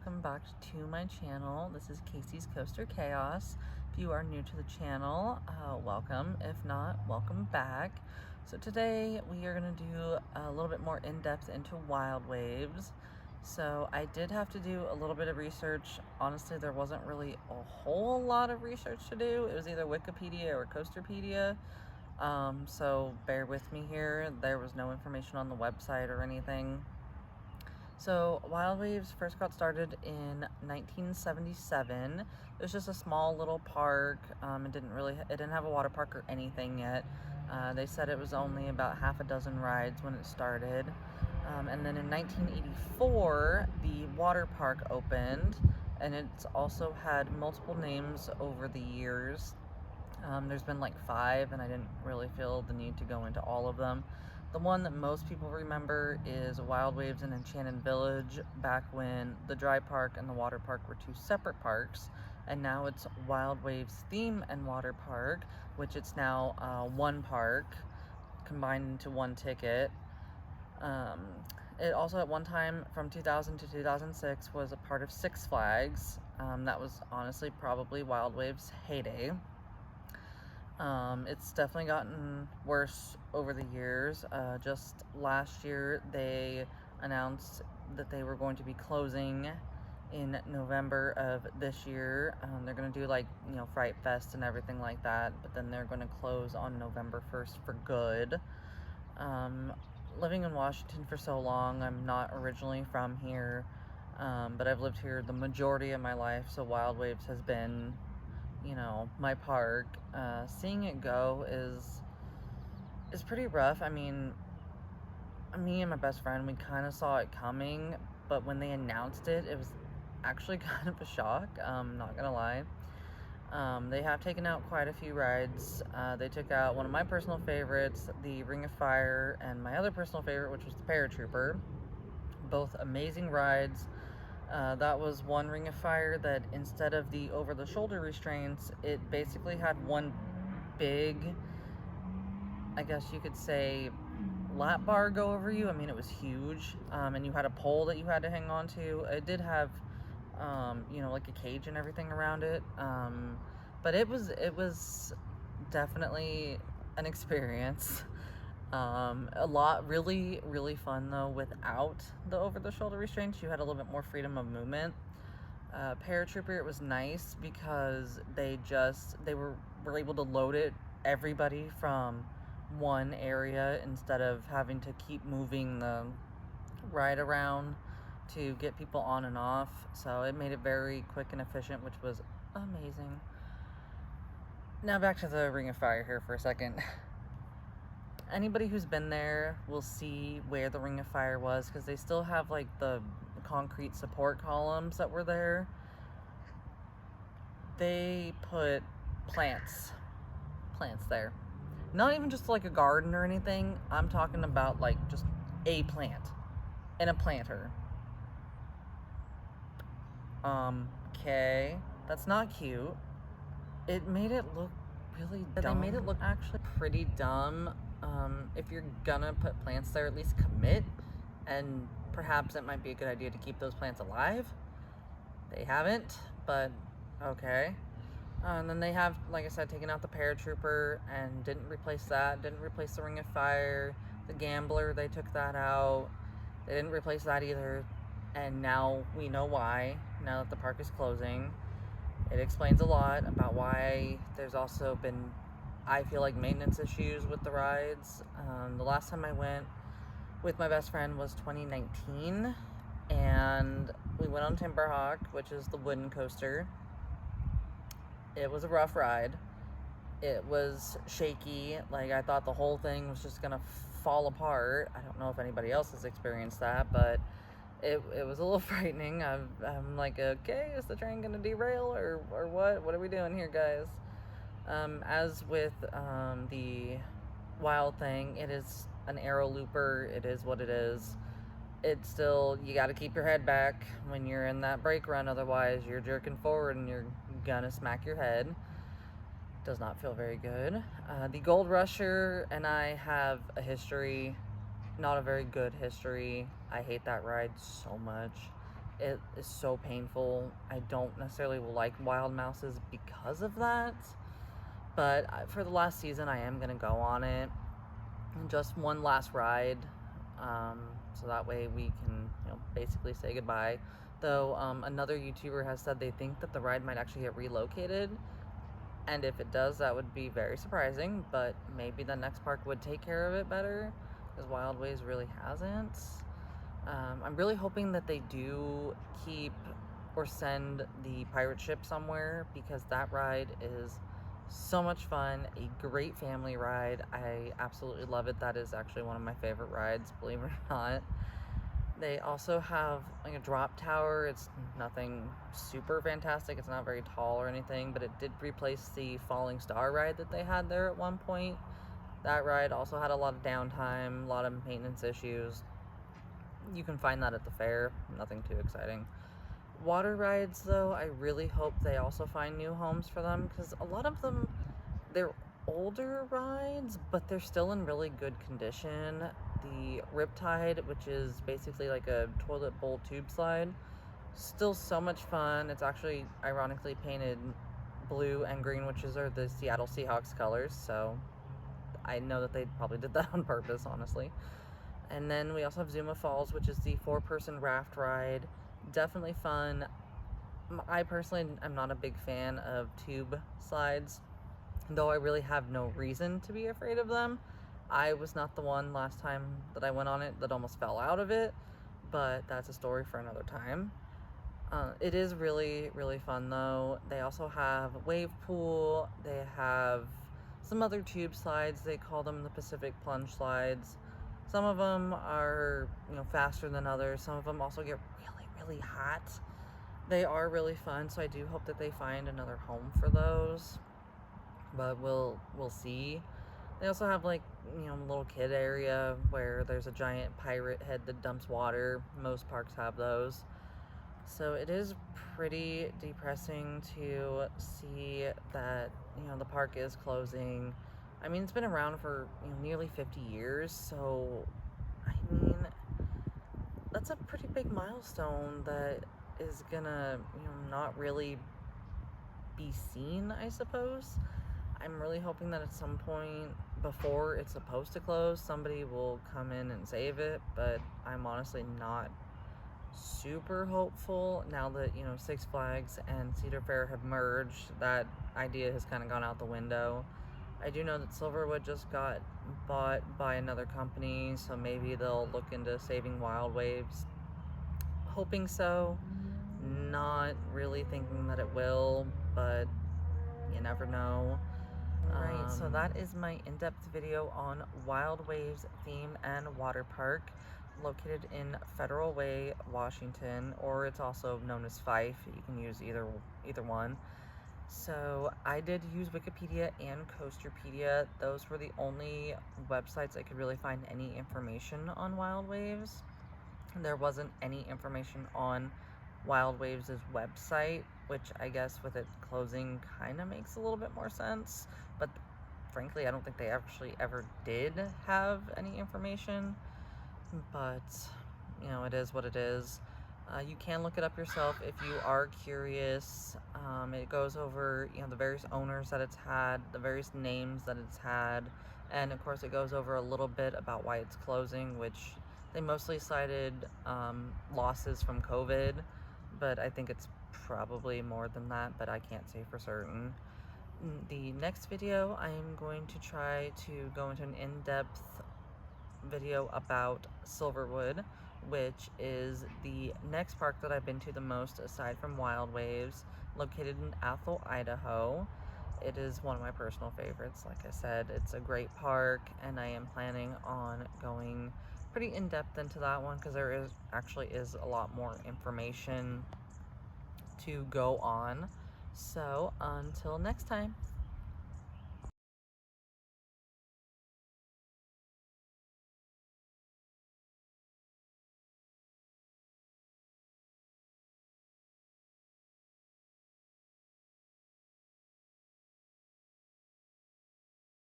welcome back to my channel. This is Casey's Coaster Chaos. If you are new to the channel, welcome. If not, welcome back. So today we are going to do a little bit more in-depth into Wild Waves. So I did have to do a little bit of research. Honestly, there wasn't really a whole lot of research to do. It was either Wikipedia or Coasterpedia. So bear with me here. There was no information on the website or anything. So Wild Waves first got started in 1977. It was just a small little park. It didn't have a water park or anything yet. They said it was only about half a dozen rides when it started. And then in 1984, the water park opened, and it's also had multiple names over the years. There's been like 5, and I didn't really feel the need to go into all of them. The one that most people remember is Wild Waves in Enchanted Village, back when the dry park and the water park were 2 separate parks, and now it's Wild Waves Theme and Water Park, which it's now one park combined into one ticket. It also at one time from 2000 to 2006 was a part of Six Flags. That was honestly probably Wild Waves' heyday. It's definitely gotten worse over the years. Just last year, they announced that they were going to be closing in November of this year. They're going to do like, Fright Fest and everything like that, but then they're going to close on November 1st for good. Living in Washington for so long, I'm not originally from here, but I've lived here the majority of my life, so Wild Waves has been my park. Seeing it go is pretty rough. I mean, me and my best friend, we kind of saw it coming, but when they announced it, it was actually kind of a shock. Not gonna lie. They have taken out quite a few rides. They took out one of my personal favorites, the Ring of Fire, and my other personal favorite, which was the Paratrooper. Both amazing rides. That was one Ring of Fire that instead of the over-the-shoulder restraints, it basically had one big, I guess you could say, lap bar go over you. I mean, it was huge, and you had a pole that you had to hang on to. It did have, like a cage and everything around it, but it was definitely an experience. A lot really fun though without the over-the-shoulder restraints. You had a little bit more freedom of movement. Paratrooper, it was nice because they were able to load everybody from one area instead of having to keep moving the ride around to get people on and off. So it made it very quick and efficient, which was amazing. Now back to the Ring of Fire here for a second. Anybody who's been there will see where the Ring of Fire was, because they still have like the concrete support columns that were there. They put plants there. Not even just like a garden or anything. I'm talking about like just a plant in a planter. Okay, that's not cute. It made it look really dumb. They made it look actually pretty dumb. If you're gonna put plants there, at least commit, and perhaps it might be a good idea to keep those plants alive. They haven't, but okay. And then they have, like I said, taken out the Paratrooper and didn't replace the Ring of Fire. The Gambler, they took that out. They didn't replace that either, and now we know why, now that the park is closing. It explains a lot about why there's also been, I feel like, maintenance issues with the rides. The last time I went with my best friend was 2019, and we went on Timberhawk, which is the wooden coaster. It was a rough ride. It was shaky. Like, I thought the whole thing was just gonna fall apart. I don't know if anybody else has experienced that, but it was a little frightening. I'm like, okay, is the train gonna derail or what? What are we doing here, guys? As with the Wild thing, it is an aero looper. It is what it is. It's still, you got to keep your head back when you're in that brake run, otherwise you're jerking forward and you're gonna smack your head. Does not feel very good. The Gold Rusher and I have a history, not a very good history. I hate that ride so much. it is so painful. I don't necessarily like wild mouses because of that, but for the last season I am gonna go on it, just one last ride, so that way we can, basically say goodbye. Though another YouTuber has said they think that the ride might actually get relocated, and if it does, that would be very surprising, but maybe the next park would take care of it better, because Wild Waves really hasn't. I'm really hoping that they do keep or send the pirate ship somewhere, because that ride is so much fun, a great family ride. I absolutely love it. That is actually one of my favorite rides, believe it or not. They also have like a drop tower. It's nothing super fantastic. It's not very tall or anything, but it did replace the Falling Star ride that they had there at one point. That ride also had a lot of downtime, a lot of maintenance issues. You can find that at the fair, nothing too exciting. Water rides, though, I really hope they also find new homes for them, because a lot of them, they're older rides, but they're still in really good condition. The Riptide, which is basically like a toilet bowl tube slide, still so much fun. It's actually ironically painted blue and green, which are the Seattle Seahawks colors, so I know that they probably did that on purpose, honestly. And then we also have Zuma Falls, which is the 4-person raft ride. Definitely fun. I personally am not a big fan of tube slides, though I really have no reason to be afraid of them. I was not the one last time that I went on it that almost fell out of it, but that's a story for another time. It is really, really fun, though. They also have wave pool. They have some other tube slides. They call them the Pacific Plunge slides. Some of them are, faster than others. Some of them also get really, really hot. They are really fun, so I do hope that they find another home for those. But we'll see. They also have like, a little kid area where there's a giant pirate head that dumps water. Most parks have those. So it is pretty depressing to see that, the park is closing. I mean, it's been around for nearly 50 years, so I mean, that's a pretty big milestone that is gonna, not really be seen, I suppose. I'm really hoping that at some point before it's supposed to close, somebody will come in and save it, but I'm honestly not super hopeful now that, Six Flags and Cedar Fair have merged. That idea has kind of gone out the window. I do know that Silverwood just got bought by another company, so maybe they'll look into saving Wild Waves. Hoping so. Not really thinking that it will, but you never know. Alright, so that is my in-depth video on Wild Waves Theme and Water Park, located in Federal Way, Washington, or it's also known as Fife. You can use either one. So I did use Wikipedia and Coasterpedia. Those were the only websites I could really find any information on Wild Waves. There wasn't any information on Wild Waves' website, which I guess with it closing kind of makes a little bit more sense. But frankly, I don't think they actually ever did have any information. But, it is what it is. You can look it up yourself if you are curious. It goes over, the various owners that it's had, the various names that it's had, and of course it goes over a little bit about why it's closing, which they mostly cited losses from COVID, but I think it's probably more than that, but I can't say for certain. The next video, I'm going to try to go into an in-depth video about Silverwood, which is the next park that I've been to the most aside from Wild Waves, located in Athol, Idaho. It is one of my personal favorites. Like I said, it's a great park, and I am planning on going pretty in-depth into that one because there actually is a lot more information to go on. So until next time.